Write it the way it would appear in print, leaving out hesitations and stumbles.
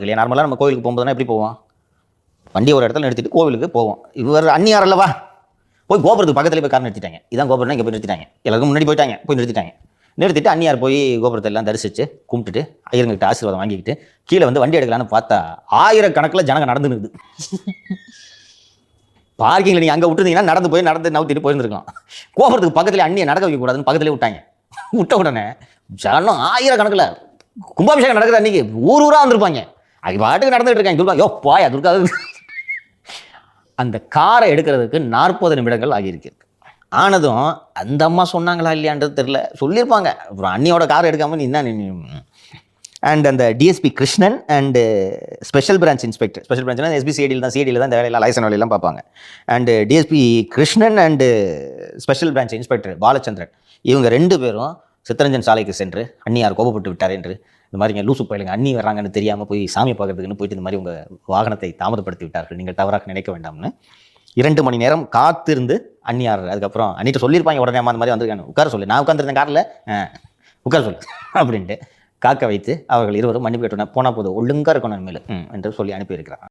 இல்லையா? நார்மலாக நம்ம கோவிலுக்கு போகும்போதுனா எப்படி போவோம்? வண்டியை ஒரு இடத்துல நிறுத்திட்டு கோவிலுக்கு போவோம். இவர் அந்நியார் அல்லவா, போய் கோபுரத்துக்கு பக்கத்துலேயே போய் கார் நிறுத்திட்டாங்க. இதான் கோபுரம்னா இங்கே போய் நிறுத்திட்டாங்க. எல்லாருக்கும் முன்னாடி போயிட்டாங்க, போய் நிறுத்திட்டாங்க. நிறுத்திட்டு அந்நியார் போய் கோபுரத்தை எல்லாம் தரிசித்து கும்பிட்டுட்டு ஐயருங்கிட்ட ஆசீர்வாதம் வாங்கிக்கிட்டு கீழே வந்து வண்டி எடுக்கலான்னு பார்த்தா ஆயிரக்கணக்கில் ஜனங்க நடந்துனுக்குது. பார்க்கிங்கில் நீங்கள் அங்கே விட்டுருந்தீங்கன்னா நடந்து நவுத்திட்டு போயிருந்துருக்கலாம். கோபுரத்துக்கு பக்கத்தில் அண்ணியை நடக்க வைக்கக்கூடாதுன்னு பக்கத்துலேயே விட்டாங்க. விட்ட உடனே ஜனம் ஆயிரக்கணக்கில் கும்பாபிஷேகம் நடக்குது. அன்றைக்கி ஊராக வந்திருப்பாங்க. அது பாட்டுக்கு நடந்துகிட்டு இருக்காங்க. துர்கா யோ போயா துர்கா. அந்த காரை எடுக்கிறதுக்கு 40 நிமிடங்கள் ஆகியிருக்கிறது. ஆனதும் அந்த அம்மா சொன்னாங்களா இல்லையான்றது தெரியல, சொல்லியிருப்பாங்க. அப்புறம் அண்ணியோட காரை எடுக்காமல் நீ என்ன. அண்ட் அந்த DSP Krishnan and special branch inspector, special பிரான்ச்னா சிடியில் தான் இந்த வேலையெல்லாம் லைசன் வேலையெல்லாம் பார்ப்பாங்க. And DSP Krishnan and special branch inspector Balachandran, இவங்க 2 பேரும் சித்தரஞ்சன் சாலைக்கு சென்று அண்ணியார் கோபப்பட்டு விட்டார் என்று, இந்த மாதிரி இங்கே லூசு பயிலுங்க அண்ணி வர்றாங்கன்னு தெரியாமல் போய் சாமி பார்க்கறதுக்குன்னு போயிட்டு இந்த மாதிரி உங்கள் வாகனத்தை தாமதப்படுத்தி விட்டார்கள், நீங்கள் தவறாக நினைக்க வேண்டாம்னு 2 மணி நேரம் காத்திருந்து அண்ணியார் அதுக்கப்புறம் அண்ணிட்ட சொல்லியிருப்பாங்க. உடனே அந்த மாதிரி வந்துருக்காங்க, உட்கார சொல்லு, நான் உட்காந்துருந்தேன் காரில், உட்கார சொல்லு அப்படின்ட்டு காக்க வைத்து அவர்கள் இருவரும் மன்னிப்பு கேட்டோன்னா போனால் போதும் ஒழுங்காக இருக்கணும் இனிமேல் என்று சொல்லி அனுப்பியிருக்கிறாங்க.